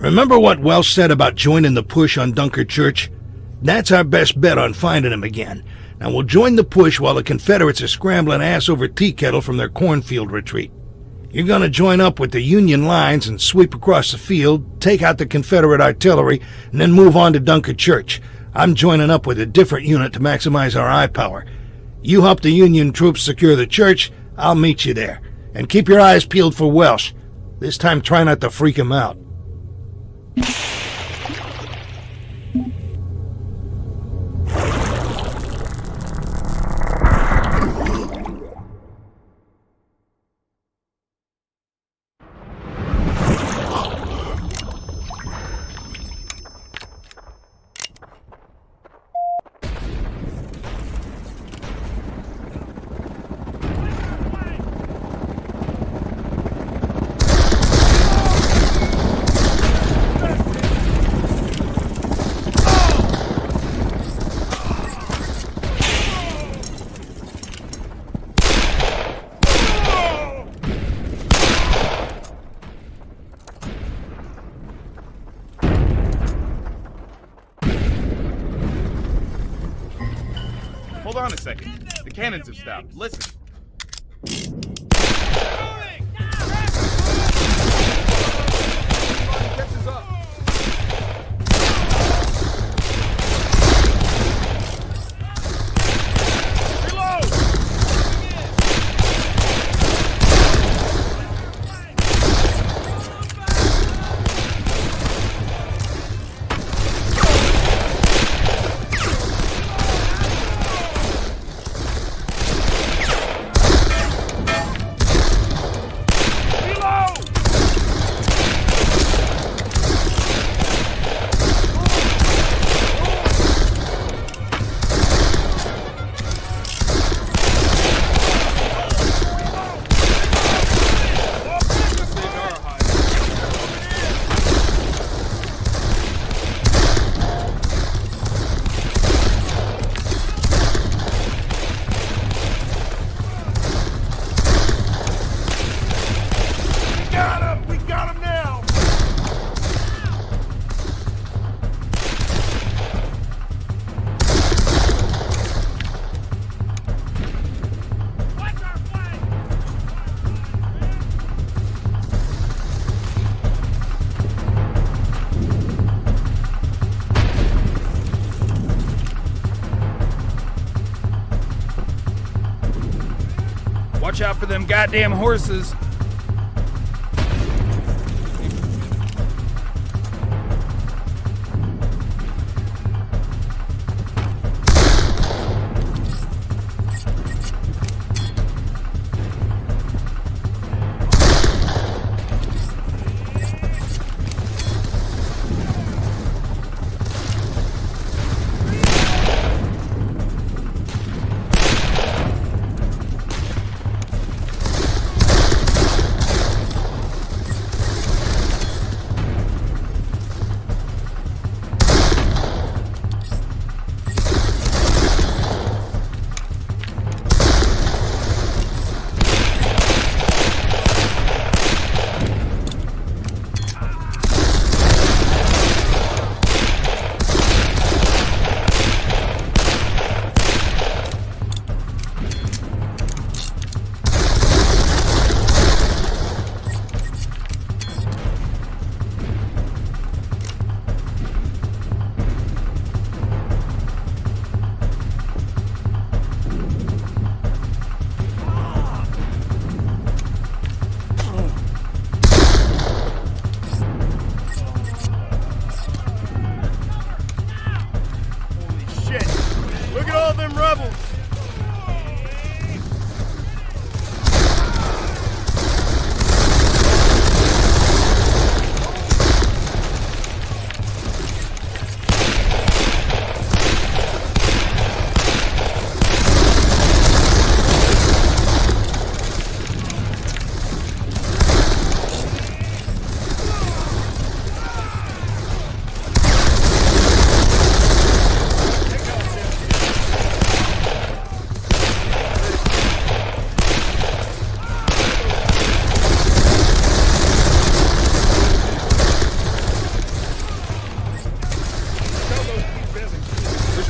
Remember what Welsh said about joining the push on Dunkard Church? That's our best bet on finding him again. Now we'll join the push while the Confederates are scrambling ass over tea kettle from their cornfield retreat. You're gonna join up with the Union lines and sweep across the field, take out the Confederate artillery, and then move on to Dunkard Church. I'm joining up with a different unit to maximize our eye power. You help the Union troops secure the church, I'll meet you there. And keep your eyes peeled for Welsh. This time try not to freak him out. Hold on a second. The cannons have stopped. Listen. Catches up. Watch out for them goddamn horses.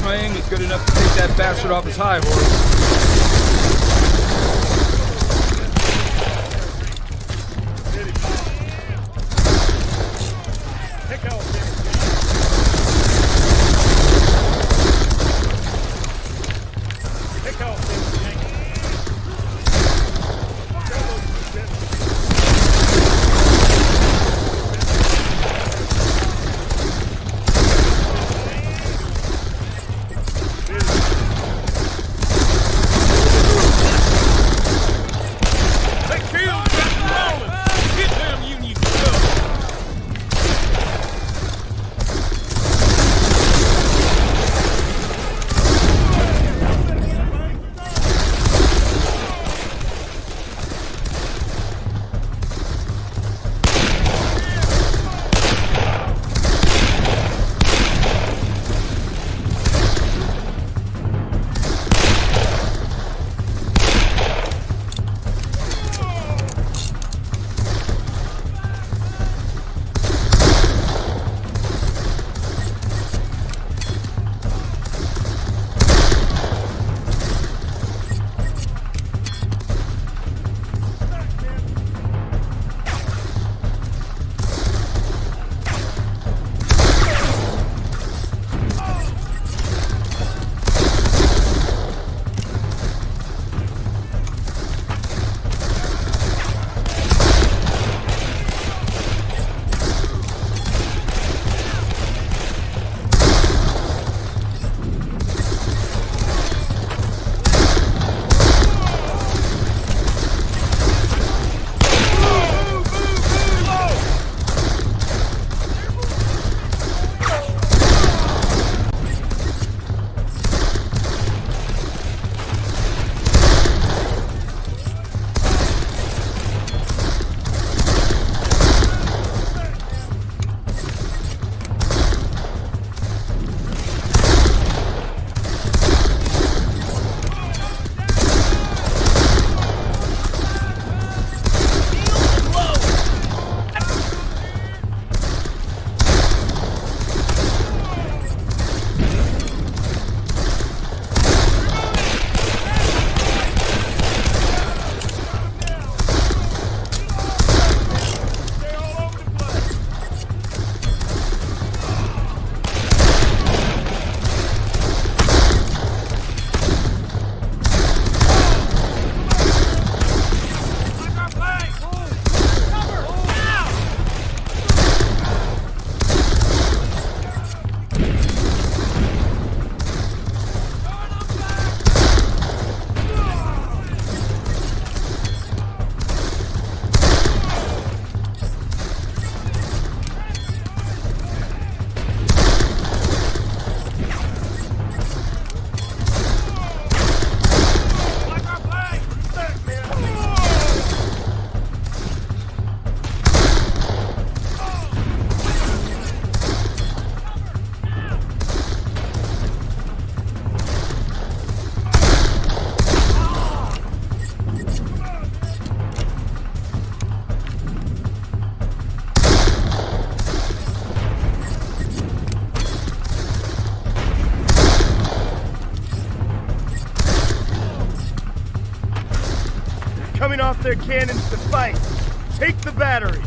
my aim is good enough to take that bastard off his high horse. Coming off their cannons to fight. Take the battery.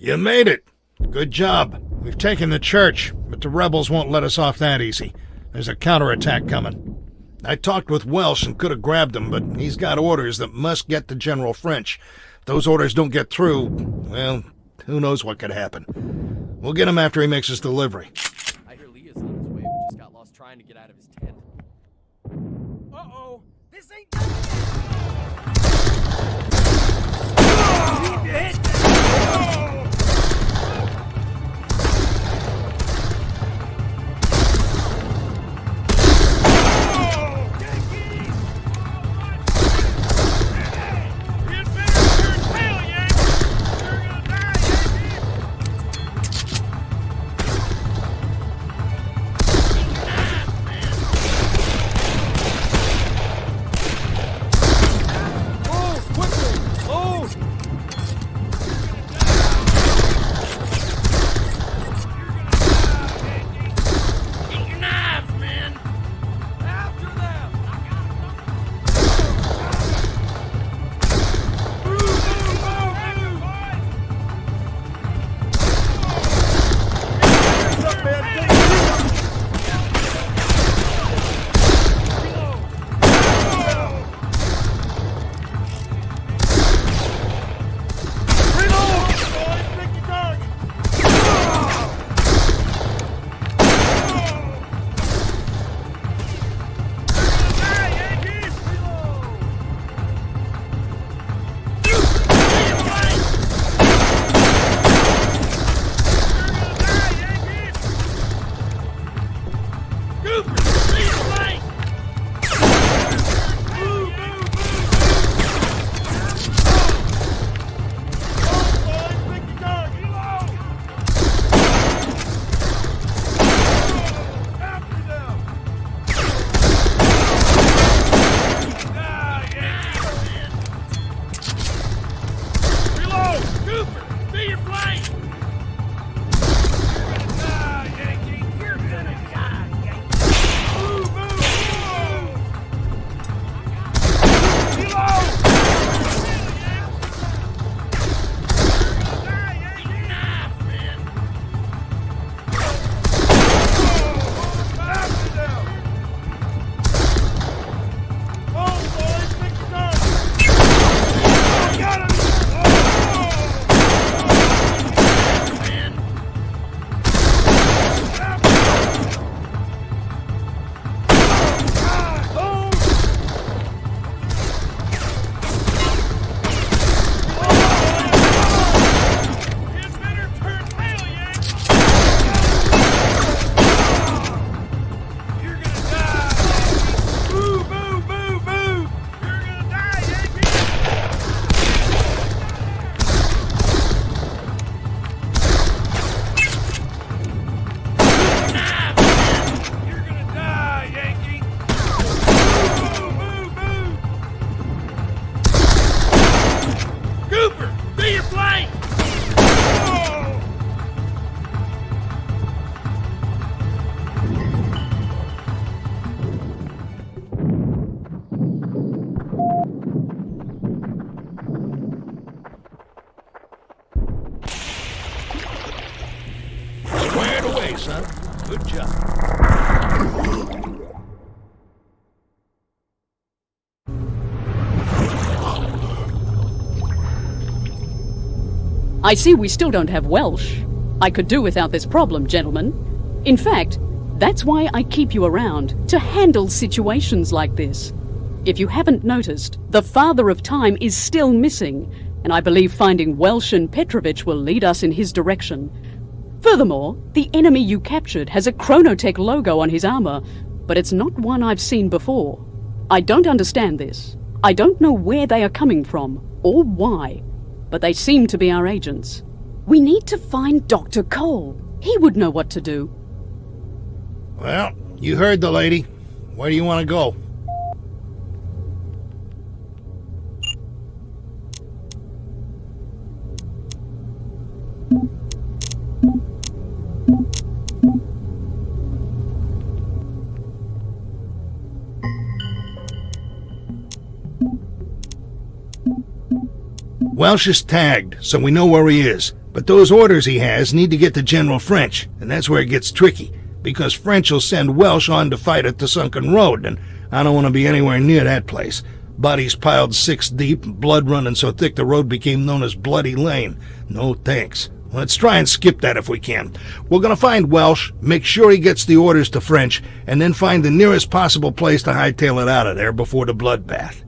You made it. Good job. We've taken the church, but the rebels won't let us off that easy. There's a counterattack coming. I talked with Welsh and could have grabbed him, but he's got orders that must get to General French. If those orders don't get through, well, who knows what could happen. We'll get him after he makes his delivery. I hear Leah's on his way, but just got lost trying to get out of his tent. Uh-oh! This ain't done yet! son. Good job. I see we still don't have Welsh. I could do without this problem, gentlemen. In fact, that's why I keep you around, to handle situations like this. If you haven't noticed, the Father of Time is still missing, and I believe finding Welsh and Petrovich will lead us in his direction. Furthermore, the enemy you captured has a Chronotech logo on his armor, but it's not one I've seen before. I don't understand this. I don't know where they are coming from, or why, but they seem to be our agents. We need to find Doctor Koell. He would know what to do. Well, you heard the lady. Where do you want to go? Welsh is tagged, so we know where he is. But those orders he has need to get to General French, and that's where it gets tricky, because French will send Welsh on to fight at the sunken road, and I don't want to be anywhere near that place. Bodies piled 6 deep, blood running so thick the road became known as Bloody Lane. No thanks. Let's try and skip that if we can. We're going to find Welsh, make sure he gets the orders to French, and then find the nearest possible place to hightail it out of there before the bloodbath.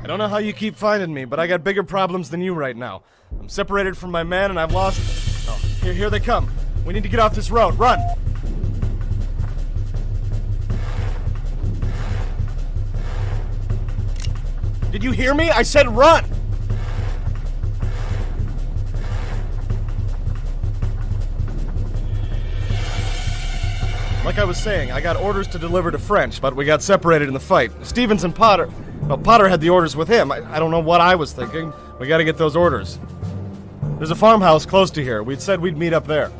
I don't know how you keep finding me, but I got bigger problems than you right now. I'm separated from my men and I've lost... Oh, here they come. We need to get off this road. Run! Did you hear me? I said run! Like I was saying, I got orders to deliver to French, but we got separated in the fight. Stevens and Potter... Well, Potter had the orders with him. I don't know what I was thinking. We gotta get those orders. There's a farmhouse close to here. We'd said we'd meet up there.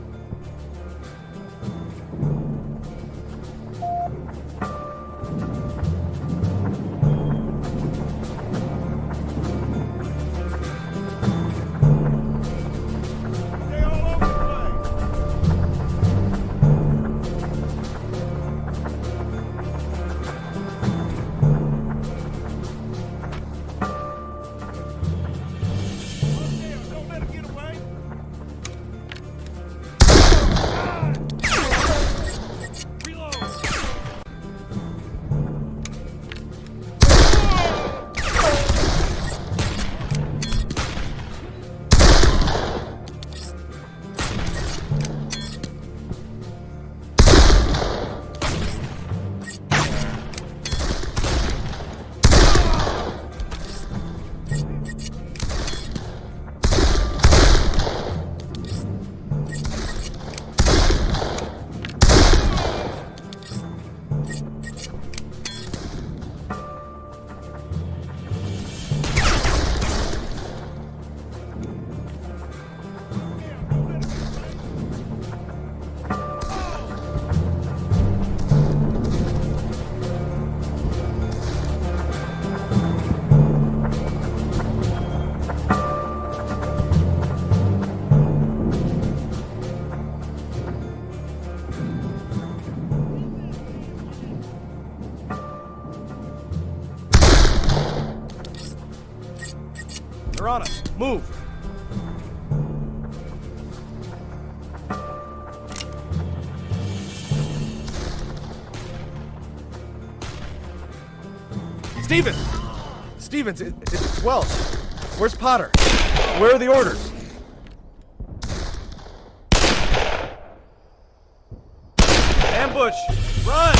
They're on us. Move! Stevens, it's Welsh. Where's Potter? Where are the orders? Ambush! Run!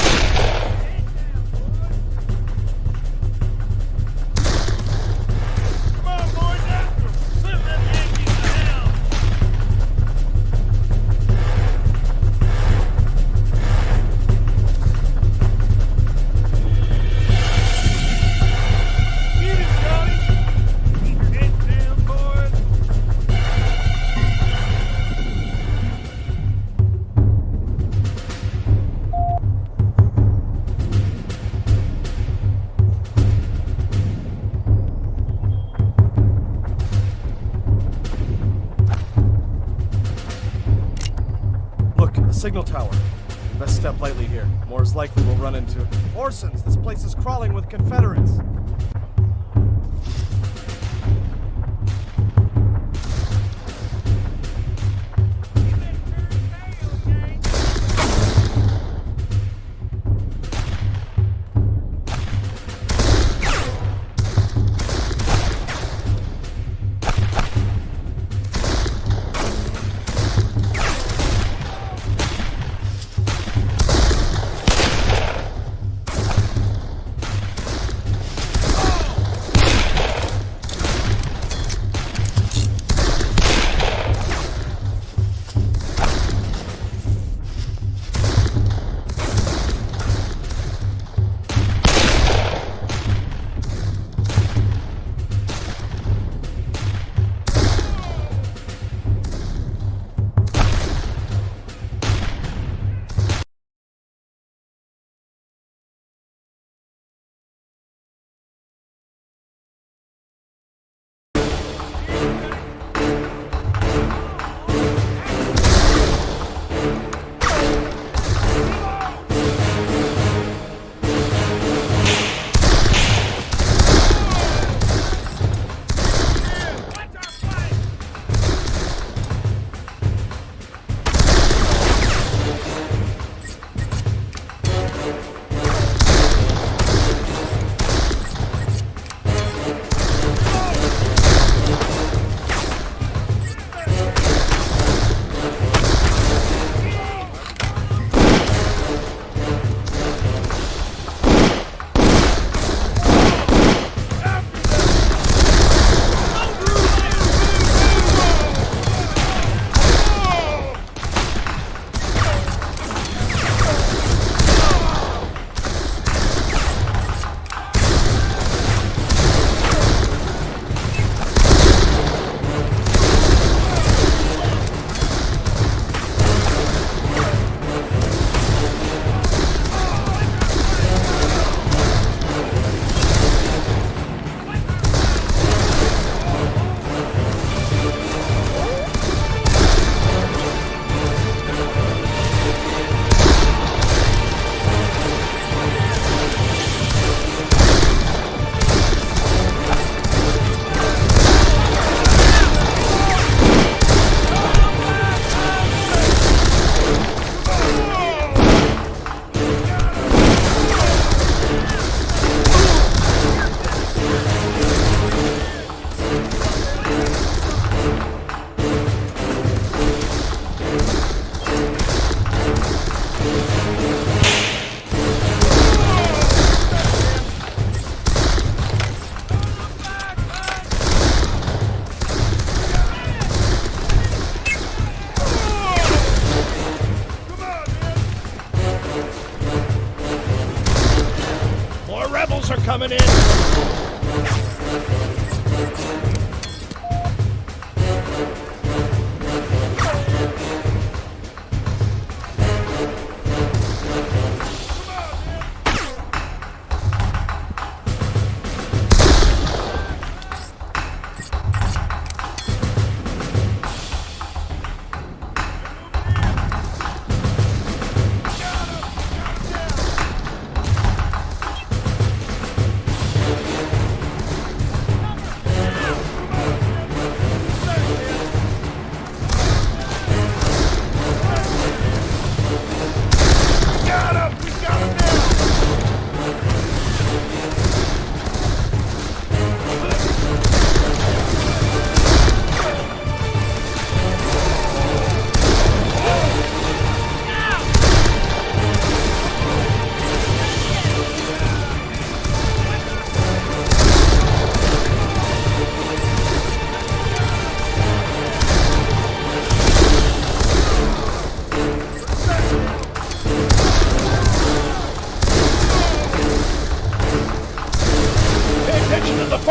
Signal tower. Best step lightly here. More is likely we'll run into Orsons. This place is crawling with Confederates.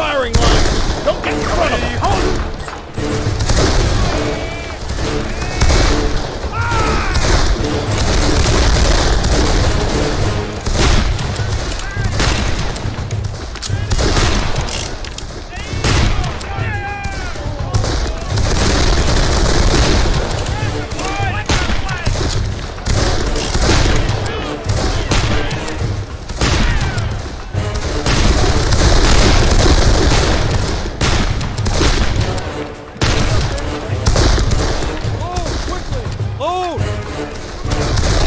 firing line! Don't get in front of them!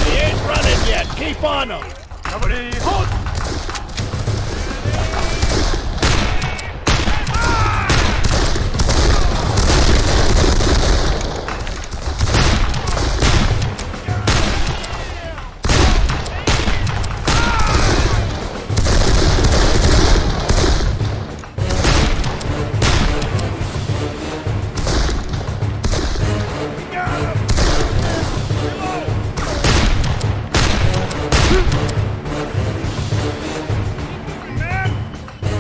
He ain't running yet. Keep on him. Somebody hold!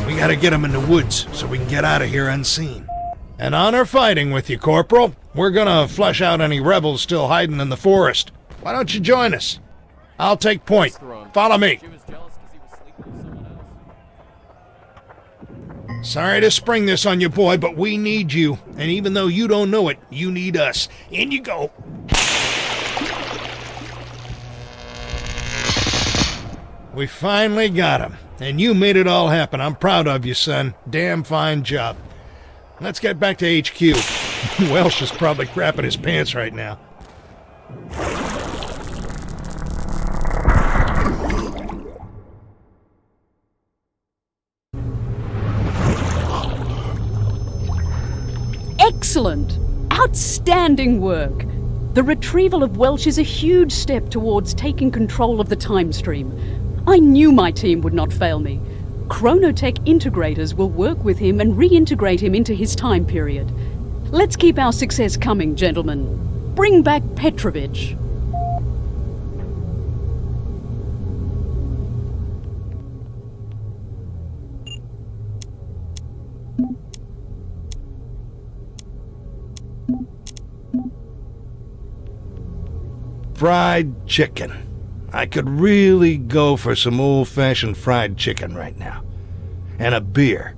We gotta get him in the woods so we can get out of here unseen. An honor fighting with you, Corporal. We're gonna flush out any rebels still hiding in the forest. Why don't you join us? I'll take point. Follow me. She was jealous because he was sleeping with someone else. Sorry to spring this on you, boy, but we need you. And even though you don't know it, you need us. In you go. We finally got him. And you made it all happen. I'm proud of you, son. Damn fine job. Let's get back to HQ. Welsh is probably crapping his pants right now. Excellent! Outstanding work! The retrieval of Welsh is a huge step towards taking control of the time stream. I knew my team would not fail me. Chronotech integrators will work with him and reintegrate him into his time period. Let's keep our success coming, gentlemen. Bring back Petrovich. Fried chicken. I could really go for some old-fashioned fried chicken right now. And a beer.